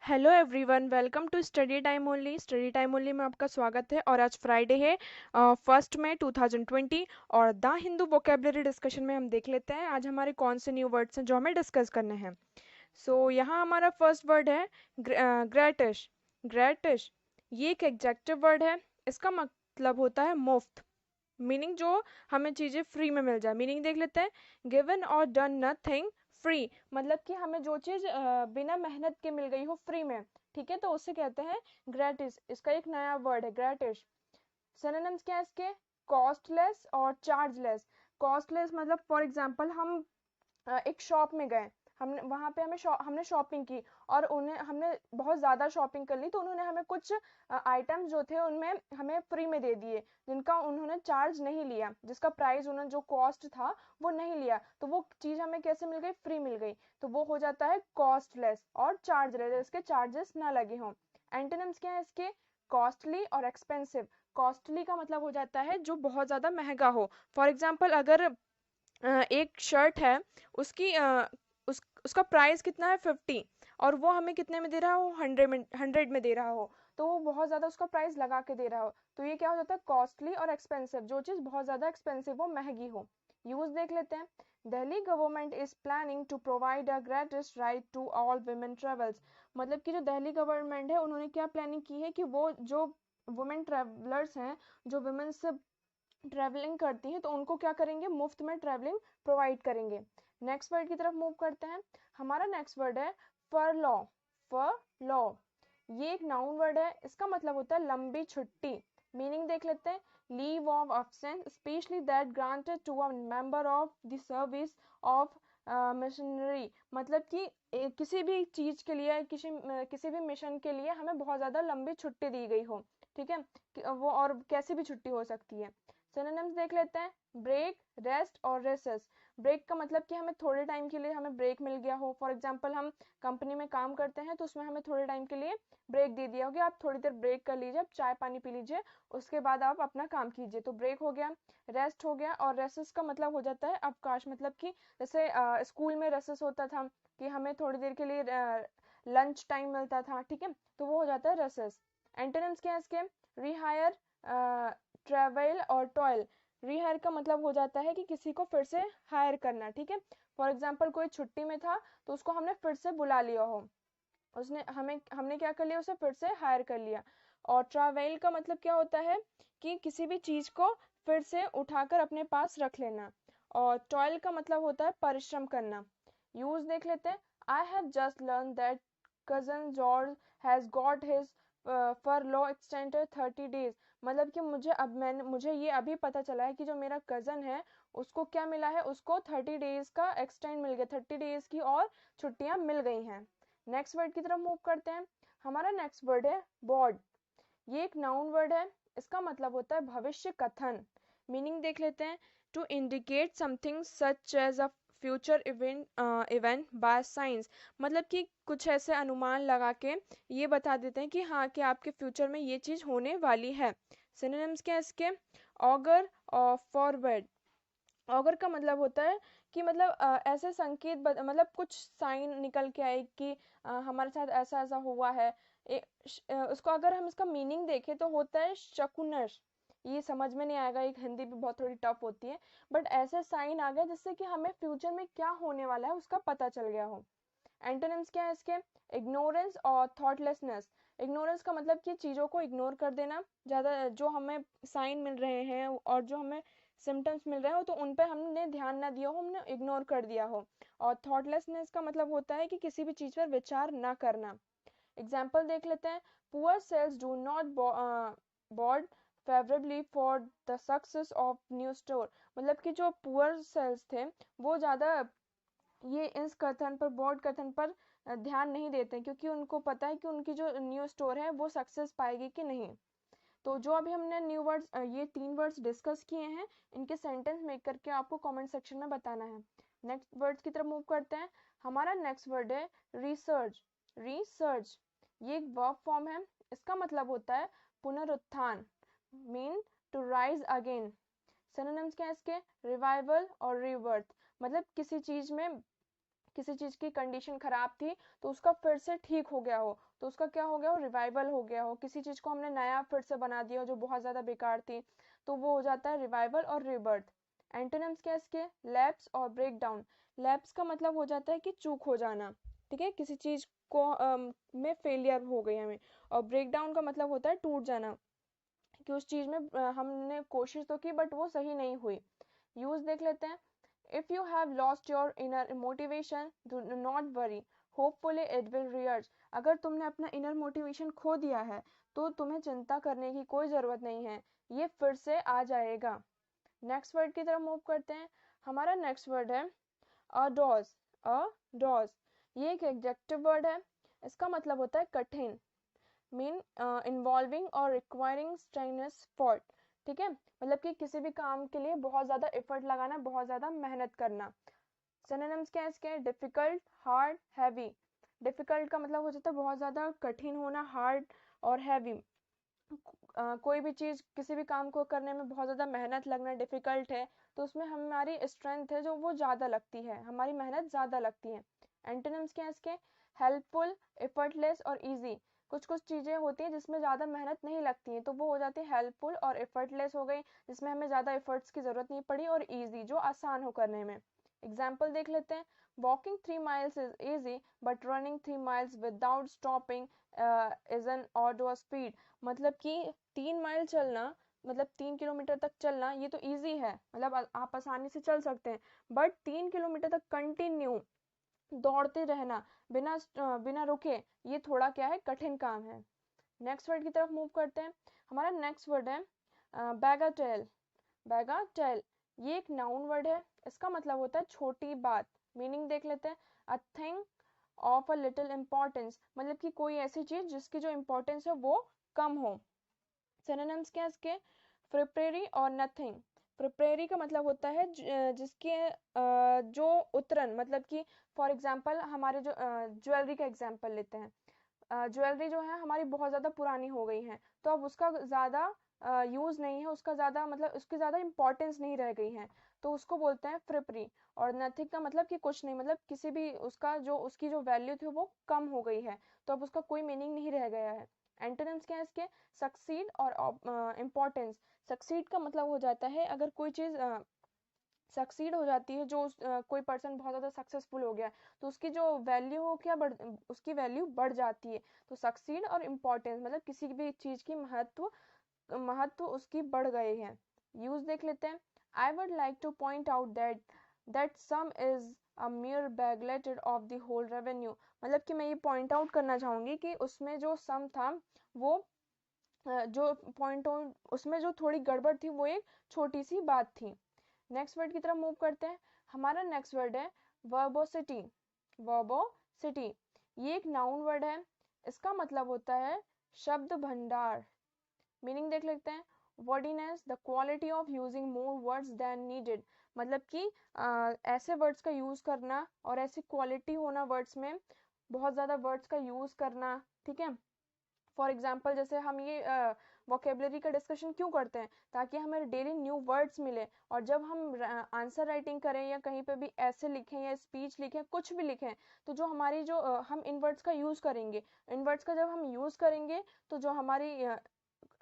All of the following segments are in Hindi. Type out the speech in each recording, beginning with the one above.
Hello everyone, welcome to study time only. Study time only में आपका स्वागत है। और आज फ्राइडे है, 1 मई 2020। और द हिंदू वोकेबलरी डिस्कशन में हम देख लेते हैं आज हमारे कौन से न्यू वर्ड्स हैं जो हमें डिस्कस करने हैं। यहाँ हमारा फर्स्ट वर्ड है ग्रेटिश। ग्रेटिश ये एक एग्जेक्टिव वर्ड है। इसका मतलब होता है मुफ्त। मीनिंग जो हमें चीज़ें फ्री में मिल जाए। मीनिंग देख लेते हैं। गिवन और डन नथिंग फ्री, मतलब कि हमें जो चीज़ बिना मेहनत के मिल गई हो फ्री में, ठीक है, तो उसे कहते हैं ग्रेटिस। इसका एक नया वर्ड है ग्रेटिश। सिनोनिम्स क्या है इसके? कॉस्टलेस और चार्जलेस। कॉस्टलेस मतलब फॉर एग्जांपल हम एक शॉप में गए, हमने वहाँ पे हमने शॉपिंग की और उन्हें हमने बहुत ज़्यादा शॉपिंग कर ली, तो उन्होंने हमें कुछ आइटम्स जो थे उनमें हमें फ्री में दे दिए, जिनका उन्होंने चार्ज नहीं लिया, जिसका प्राइस उन्होंने जो कॉस्ट था वो नहीं लिया, तो वो चीज़ हमें कैसे मिल गई? फ्री मिल गई। तो वो हो जाता है कॉस्टलेस और चार्जलेस, इसके चार्जेस ना लगे हों। एंटोनिम्स क्या है इसके? कॉस्टली और एक्सपेंसिव। कॉस्टली का मतलब हो जाता है जो बहुत ज़्यादा महंगा हो। फॉर एग्जाम्पल अगर एक शर्ट है, उसकी उसका प्राइस कितना है 50, और वो हमें कितने में दे रहा हो? 100 में दे रहा हो, तो वो बहुत ज़्यादा उसका प्राइस लगा के दे रहा हो, तो ये क्या हो जाता है? कॉस्टली और एक्सपेंसिव। जो चीज़ बहुत ज़्यादा एक्सपेंसिव हो, महंगी हो। यूज देख लेते हैं। Delhi government is planning to provide a greatest right to all women travels. मतलब कि जो दिल्ली गवर्नमेंट है उन्होंने क्या प्लानिंग की है कि वो जो वुमेन ट्रेवलर्स हैं, जो वुमेन्स ट्रैवलिंग करती हैं, तो उनको क्या करेंगे? मुफ्त में ट्रैवलिंग प्रोवाइड करेंगे। नेक्स्ट वर्ड की तरफ मूव करते हैं। हमारा नेक्स्ट वर्ड है फरलॉ। फरलॉ ये एक नाउन वर्ड है। इसका मतलब होता है लंबी छुट्टी। मीनिंग देख लेते हैं। Leave of absence specially that granted to a member of the service of missionary. मतलब कि किसी भी चीज के लिए, किसी भी मिशन के लिए हमें बहुत ज्यादा लंबी छुट्टी दी गई हो, ठीक है, वो और कैसी भी छुट्टी हो सकती है। सिनोनिम्स देख लेते हैं। ब्रेक, रेस्ट और रेसेस। ब्रेक का मतलब कि हमें थोड़े टाइम के लिए हमें ब्रेक मिल गया हो। फॉर एग्जांपल हम कंपनी में काम करते हैं, तो उसमें हमें थोड़े टाइम के लिए ब्रेक दे दिया हो कि आप थोड़ी देर ब्रेक कर लीजिए, आप चाय पानी पी लीजिए, उसके बाद आप अपना काम कीजिए, तो ब्रेक हो गया। रेस्ट हो गया। और रेसेस का मतलब हो जाता है अवकाश। मतलब कि जैसे स्कूल में रेसेस होता था कि हमें थोड़ी देर के लिए लंच टाइम मिलता था, ठीक है, तो वो हो जाता है रेसेस। एंटोनिम्स क्या है इसके? रिहायर, ट्रेवल और टॉयल। रिहायर का मतलब हो जाता है कि किसी को फिर से हायर करना, ठीक है। फॉर एग्जाम्पल कोई छुट्टी में था, तो उसको हमने फिर से बुला लिया हो, उसने हमने क्या कर लिया? उसे फिर से हायर कर लिया। और ट्रैवल का मतलब क्या होता है? कि किसी भी चीज को फिर से उठाकर अपने पास रख लेना। और टॉयल का मतलब होता है परिश्रम करना। यूज देख लेते हैं। I have just learn that cousin George has got his furlough extended 30 days. मतलब कि मुझे ये अभी पता चला है कि जो मेरा कजन है उसको क्या मिला है? उसको 30 डेज का एक्सटेंड मिल गया, 30 डेज की और छुट्टियां मिल गई हैं। नेक्स्ट वर्ड की तरफ मूव करते हैं। हमारा नेक्स्ट वर्ड है बॉड। ये एक नाउन वर्ड है। इसका मतलब होता है भविष्य कथन। मीनिंग देख लेते हैं। To indicate something such as a future event by science. मतलब कि कुछ ऐसे अनुमान लगा के ये बता देते हैं कि हाँ, कि आपके फ्यूचर में ये चीज होने वाली है। सिनोनिम्स क्या है इसके? ऑगर और फॉरवर्ड। ऑगर का मतलब होता है कि मतलब ऐसे संकेत मतलब कुछ साइन निकल के आए कि हमारे साथ ऐसा ऐसा हुआ है। उसको अगर हम इसका मीनिंग देखें तो होता है शकुनश। ये समझ में नहीं आएगा, एक हिंदी भी बहुत थोड़ी टफ होती है, बट ऐसे साइन आ गए जिससे कि हमें फ्यूचर में क्या होने वाला है उसका पता चल गया हो। एंटोनिम्स क्या है इसके? इग्नोरेंस और थॉटलेसनेस। इग्नोरेंस का मतलब कि चीज़ों को इग्नोर कर देना, ज़्यादा जो हमें साइन मिल रहे हैं और जो हमें सिम्टम्स मिल रहे हो तो उन पर हमने ध्यान ना दिया हो, हमने इग्नोर कर दिया हो। और थॉटलेसनेस का मतलब होता है कि किसी भी चीज़ पर विचार ना करना। एग्जाम्पल देख लेते हैं। Poor sales do not board favourably for the success of new store. मतलब कि जो पुअर सेल्स थे वो ज़्यादा ये इस कथन पर, बोर्ड कथन पर ध्यान नहीं देते, क्योंकि उनको पता है कि उनकी जो न्यू स्टोर है वो सक्सेस पाएगी कि नहीं। तो जो अभी हमने न्यू वर्ड्स, ये 3 वर्ड्स डिस्कस किए हैं, इनके सेंटेंस मेक करके आपको कमेंट सेक्शन में बताना है। नेक्स्ट वर्ड्स की तरफ मूव करते हैं। हमारा नेक्स्ट वर्ड है रिसर्च। रिसर्च ये एक वर्ब फॉर्म है। इसका मतलब होता है पुनरुत्थान। Mean to rise again. Synonyms क्या है इसके? रिवाइवल और रीबर्थ। मतलब किसी चीज में किसी चीज की कंडीशन खराब थी तो उसका फिर से ठीक हो गया हो, तो उसका क्या हो गया हो, रिवाइवल हो गया हो। किसी चीज को हमने नया फिर से बना दिया हो जो बहुत ज्यादा बेकार थी, तो वो हो जाता है रिवाइवल और रीबर्थ। एंटोनिम्स क्या है इसके, लैप्स और ब्रेक डाउन। लैप्स का मतलब हो जाता है कि चूक हो जाना, ठीक है, किसी चीज को में फेलियर हो गई हमें। और ब्रेक डाउन का मतलब होता है टूट जाना, कि उस चीज में हमने कोशिश तो की बट वो सही नहीं हुई। यूज देख लेते हैं। If you have lost your inner motivation do not worry, hopefully it will resurge. अगर तुमने अपना इनर मोटिवेशन खो दिया है तो तुम्हें चिंता करने की कोई जरूरत नहीं है, ये फिर से आ जाएगा। नेक्स्ट वर्ड की तरफ मूव करते हैं। हमारा नेक्स्ट वर्ड है अडॉज। अडॉज, ये एक एडजेक्टिव वर्ड है। इसका मतलब होता है कठिन, मीन इन्वॉल्विंग और रिक्वायरिंग स्ट्रेनस एफर्ट, ठीक है, मतलब कि किसी भी काम के लिए बहुत ज्यादा एफर्ट लगाना, बहुत ज्यादा मेहनत करना। सिनोनिम्स क्या है इसके, डिफिकल्ट, हार्ड, हैवी। डिफिकल्ट का मतलब हो जाता है बहुत ज्यादा कठिन होना, हार्ड और हैवी, कोई भी चीज किसी भी काम को करने में बहुत ज्यादा मेहनत लगना डिफिकल्ट है, तो उसमें हमारी स्ट्रेंथ है जो वो ज्यादा लगती है, हमारी मेहनत ज्यादा लगती है। एंटोनिम्स क्या है इसके, हेल्पफुल, एफर्टलेस और इजी। कुछ कुछ चीजें होती हैं जिसमें ज्यादा मेहनत नहीं लगती है, तो वो हो जाती है हेल्पफुल और एफर्टलेस हो गई, जिसमें हमें ज्यादा एफर्ट्स की जरूरत नहीं पड़ी, और इजी जो आसान हो करने में। एग्जाम्पल देख लेते हैं। Walking 3 miles is easy but running 3 miles without stopping is an odd speed. मतलब कि 3 माइल चलना, मतलब 3 किलोमीटर तक चलना, ये तो इजी है, मतलब आप आसानी से चल सकते हैं, बट 3 किलोमीटर तक कंटिन्यू दौड़ते रहना बिना रुके, ये थोड़ा क्या है, कठिन काम है। नेक्स्ट वर्ड की तरफ मूव करते हैं। हमारा नेक्स्ट वर्ड है बैगाटेल। बैगाटेल, ये एक नाउन वर्ड है। इसका मतलब होता है छोटी बात। मीनिंग देख लेते हैं। A thing of a little importance, मतलब कि कोई ऐसी चीज जिसकी जो इम्पोर्टेंस है वो कम हो। सिनोनिम्स क्या है इसके, प्रिपेरी और नथिंग। प्रिपेरी का मतलब होता है जिसके जो उतरन, मतलब कि फॉर एग्जांपल हमारे जो ज्वेलरी का एग्जांपल लेते हैं। ज्वेलरी जो है हमारी बहुत ज़्यादा पुरानी हो गई है, तो अब उसका ज़्यादा यूज़ नहीं है, उसका ज़्यादा मतलब उसकी ज़्यादा इंपॉर्टेंस नहीं रह गई है, तो उसको बोलते हैं फ्रिपरी। और नथिंग का मतलब कि कुछ नहीं, मतलब किसी भी उसका जो उसकी जो वैल्यू थी वो कम हो गई है, तो अब उसका कोई मीनिंग नहीं रह गया है। एंटोनिम्स क्या है इसके, सक्सीड और इम्पोर्टेंस। सक्सीड का मतलब हो जाता है अगर कोई चीज़ सक्सीड हो जाती है, जो कोई पर्सन बहुत ज़्यादा सक्सेसफुल हो गया, तो उसकी जो वैल्यू हो क्या बढ़, उसकी वैल्यू बढ़ जाती है। तो सक्सीड और इम्पोर्टेंस मतलब किसी भी चीज़ की महत्व महत्व उसकी बढ़ गई है। यूज देख लेते हैं। I would like to point out that sum is a mere bagleted of the whole revenue. मतलब कि मैं ये पॉइंट आउट करना चाहूंगी कि उसमें जो सम था वो जो पॉइंट उसमें जो थोड़ी गड़बड़ थी वो एक छोटी सी बात थी। नेक्स्ट वर्ड की तरफ मूव करते हैं। हमारा नेक्स्ट वर्ड है वर्बोसिटी। वर्बोसिटी, ये एक नाउन वर्ड है। इसका मतलब होता है शब्द भंडार। मीनिंग देख लेते हैं। Wordiness, the quality of using more words than needed. मतलब कि ऐसे वर्ड्स का यूज करना और ऐसी क्वालिटी होना वर्ड्स में, बहुत ज्यादा वर्ड्स का यूज करना, ठीक है। फॉर एग्जाम्पल जैसे हम ये वोकेबलरी का डिस्कशन क्यों करते हैं, ताकि हमें डेली न्यू वर्ड्स मिले, और जब हम आंसर राइटिंग करें या कहीं पे भी ऐसे लिखें या स्पीच लिखें, कुछ भी लिखें, तो जो हमारी जो हम इन वर्ड्स का यूज़ करेंगे, इन वर्ड्स का जब हम यूज़ करेंगे तो जो हमारी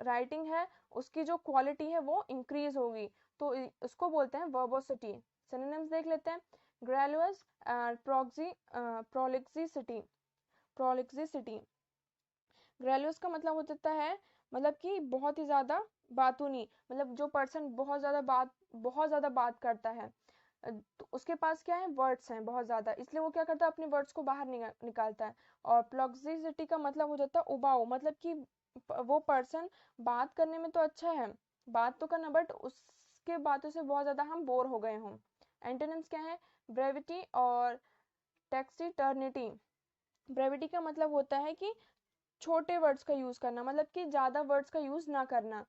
राइटिंग है उसकी जो क्वालिटी है वो इंक्रीज होगी, तो उसको बोलते हैं वर्बोसिटी। सिनोनिम्स देख लेते हैं। ग्रेलुअस, प्रोलिक्सिसिटी। प्रोलिक्सिसिटी, ग्रेलुअस का मतलब हो जाता है, मतलब कि बहुत ही ज्यादा बातूनी, मतलब जो पर्सन बहुत ज्यादा बात करता है, तो उसके पास क्या है, वर्ड्स हैं बहुत ज्यादा, इसलिए वो क्या करता है, अपने वर्ड्स को बाहर निकालता है। और प्लॉक्सिसिटी का मतलब हो जाता है उबाऊ, मतलब कि वो पर्सन बात करने में तो अच्छा है, बात तो करना, बट उसके बातों से बहुत ज्यादा हम बोर हो गए हों। एंटोनिम्स क्या है, ब्रेविटी और टेक्सिटर्निटी। ब्रेविटी का मतलब होता है कि छोटे वर्ड्स का यूज करना, मतलब कि ज्यादा वर्ड्स का यूज ना करना,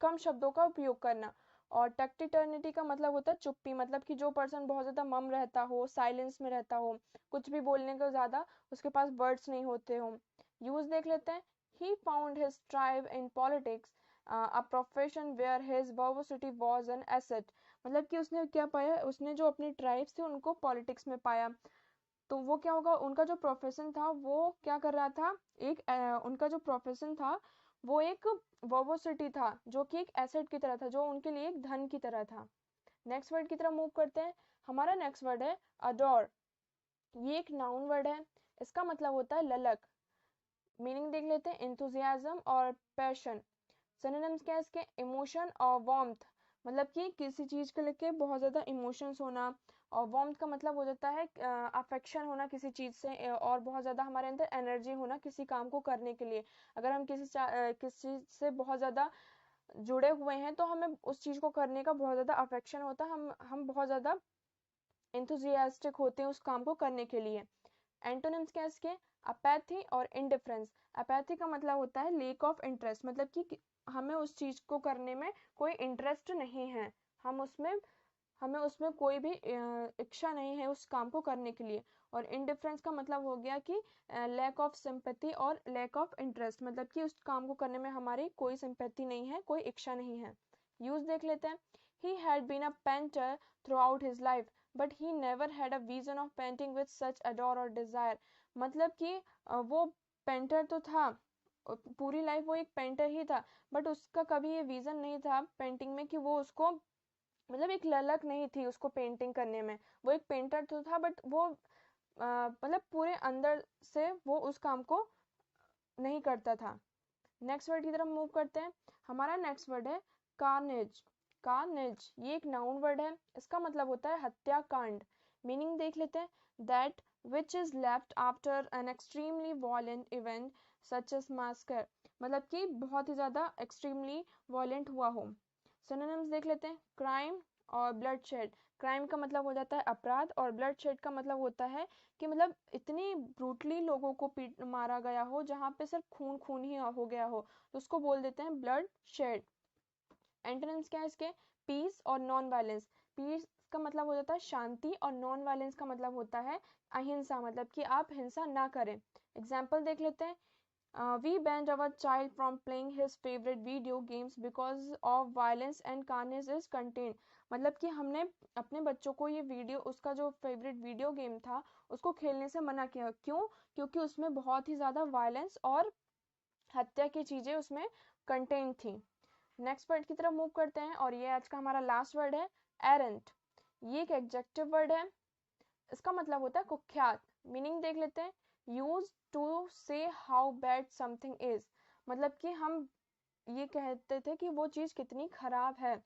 कम शब्दों का उपयोग करना। और टेक्टिटर्निटी का मतलब होता है चुप्पी, मतलब कि जो पर्सन बहुत ज्यादा मम रहता हो, साइलेंस में रहता हो, कुछ भी बोलने को ज्यादा उसके पास वर्ड्स नहीं होते हो। यूज देख लेते हैं। He found his tribe in politics, a profession where his verbosity was an asset। मतलब कि उसने क्या पाया, उसने जो अपने ट्राइब्स थे उनको पॉलिटिक्स में पाया। तो वो क्या होगा, उनका जो प्रोफेशन था वो क्या कर रहा था, एक उनका जो प्रोफेशन था वो एक वर्बोसिटी था, जो कि एक एसेट की तरह था, जो उनके लिए एक धन की तरह था। नेक्स्ट वर्ड की तरफ मूव करते हैं। हमारा नेक्स्ट वर्ड है अडोर। ये एक नाउन वर्ड है, इसका मतलब होता है ललक। मीनिंग देख लेते हैं, एंथुजियाज्म और पैशन। सिनोनिम्स क्या है इसके, इमोशन और वार्मथ, मतलब कि किसी चीज के लेके बहुत ज्यादा इमोशंस होना। और वार्मथ का मतलब हो जाता है अफेक्शन होना किसी चीज से, और बहुत ज्यादा हमारे अंदर एनर्जी होना किसी काम को करने के लिए। अगर हम किसी से बहुत ज्यादा जुड़े हुए हैं तो हमें उस चीज को करने का बहुत ज्यादा अफेक्शन होता है, हम बहुत ज्यादा इंथुजियास्टिक होते हैं उस काम को करने के लिए। एंटोनिम्स क्या है इसके, अपैथी और इंडिफरेंस। अपैथी का मतलब होता है लेक ऑफ इंटरेस्ट, मतलब कि हमें उस चीज को करने में कोई इंटरेस्ट नहीं है, हम उसमें हमें उसमें कोई भी इच्छा नहीं है उस काम को करने के लिए। और इंडिफरेंस का मतलब हो गया कि लैक ऑफ सिंपैथी और लैक ऑफ इंटरेस्ट, मतलब कि उस काम को करने में हमारी कोई सिंपैथी नहीं है, कोई इच्छा नहीं है। यूज देख लेते हैं। He had been a painter throughout his life but he never had a vision of painting with such ardour और डिजायर। मतलब कि वो पेंटर तो था, पूरी लाइफ वो एक पेंटर ही था, बट उसका कभी ये विजन नहीं था पेंटिंग में कि वो उसको, मतलब एक ललक नहीं थी उसको पेंटिंग करने में। वो एक पेंटर तो था बट वो मतलब पूरे अंदर से वो उस काम को नहीं करता था। नेक्स्ट वर्ड की तरफ मूव करते हैं। हमारा नेक्स्ट वर्ड है कार्नेज। कार्नेज ये एक नाउन वर्ड है, इसका मतलब होता है हत्याकांड। मीनिंग देख लेते हैं, that which is left after an extremely violent event such as massacre, मतलब कि बहुत ही ज्यादा एक्सट्रीमली वॉयलेंट हुआ हो। सिनोनिम्स देख लेते हैं, क्राइम और ब्लडशेड। क्राइम का मतलब हो जाता है अपराध, और ब्लडशेड का मतलब होता है कि मतलब इतनी ब्रूटली लोगों को पीट मारा गया हो जहाँ पे सिर्फ खून खून ही हो गया हो, तो उसको बोल देते हैं ब्लड शेड। एंटोनिम्स क्या है इसके, पीस और नॉन वायलेंस। पीस का मतलब हो जाता है शांति, और नॉन वायलेंस का मतलब होता है अहिंसा, मतलब कि आप हिंसा ना करें। एग्जाम्पल देख लेते हैं। We banned our child from playing his favorite video games because of violence and carnage is contained। मतलब कि हमने अपने बच्चों को ये वीडियो, उसका जो फेवरेट वीडियो गेम था उसको खेलने से मना किया। क्यों? क्योंकि उसमें बहुत ही ज्यादा वायलेंस और हत्या की चीजें उसमें कंटेन थी। नेक्स्ट वर्ड की तरफ मूव करते हैं, और ये आज का हमारा लास्ट वर्ड है एरेंट। ये एक एडजेक्टिव वर्ड है, इसका मतलब होता है कुख्यात। मीनिंग देख लेते हैं, यूज टू से हाउ बैड समथिंग इज, मतलब कि हम ये कहते थे कि वो चीज कितनी खराब है।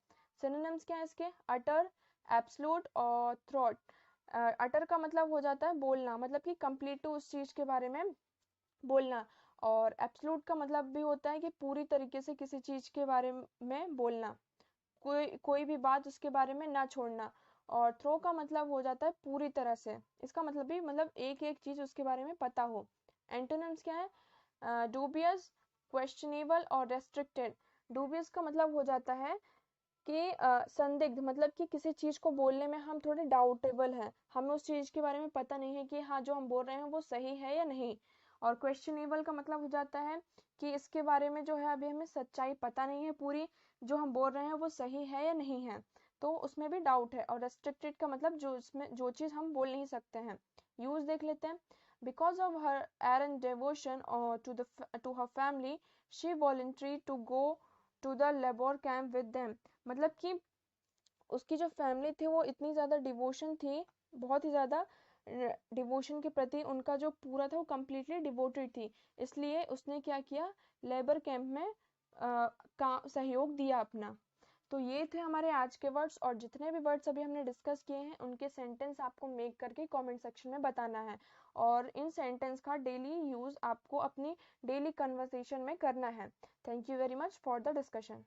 सिनोनिम्स क्या है इसके, अटर, एब्सोल्यूट और थ्रॉट। अटर का मतलब हो जाता है बोलना, मतलब कि कंप्लीट टू उस चीज के बारे में बोलना। और एब्सोल्यूट का मतलब भी होता है कि पूरी तरीके से किसी चीज के बारे में बोलना, कोई भी बात उसके बारे में ना छोड़ना। और थ्रो का मतलब हो जाता है पूरी तरह से, इसका मतलब भी मतलब एक एक चीज उसके बारे में पता हो। एंटोनिम्स क्या है, डूबियस, क्वेश्चनेबल और रेस्ट्रिक्टेड। डूबियस का मतलब हो जाता है कि संदिग्ध, मतलब कि किसी चीज को बोलने में हम थोड़े डाउटेबल हैं, हमें उस चीज के बारे में पता नहीं है कि हाँ जो हम बोल रहे हैं वो सही है या नहीं। और क्वेश्चनेबल का मतलब हो जाता है कि इसके बारे में जो है अभी हमें सच्चाई पता नहीं है पूरी, जो हम बोल रहे हैं वो सही है या नहीं है, तो उसमें भी डाउट है। और रेस्ट्रिक्टेड का मतलब जो इसमें जो चीज हम बोल नहीं सकते हैं। यूज देख लेते हैं। Because of her ardent devotion to her family she voluntary to go to the labour camp with them. मतलब कि उसकी जो फैमिली थी वो इतनी ज़्यादा डिवोशन थी, बहुत ही ज़्यादा डिवोशन के प्रति उनका जो पूरा था वो कम्प्लीटली डिवोटेड थी, इसलिए उसने क्या किया, लेबर कैंप में का सहयोग दिया अपना। तो ये थे हमारे आज के वर्ड्स, और जितने भी वर्ड्स अभी हमने डिस्कस किए हैं उनके सेंटेंस आपको मेक करके कमेंट सेक्शन में बताना है, और इन सेंटेंस का डेली यूज आपको अपनी डेली कन्वर्सेशन में करना है। Thank you very much for the discussion.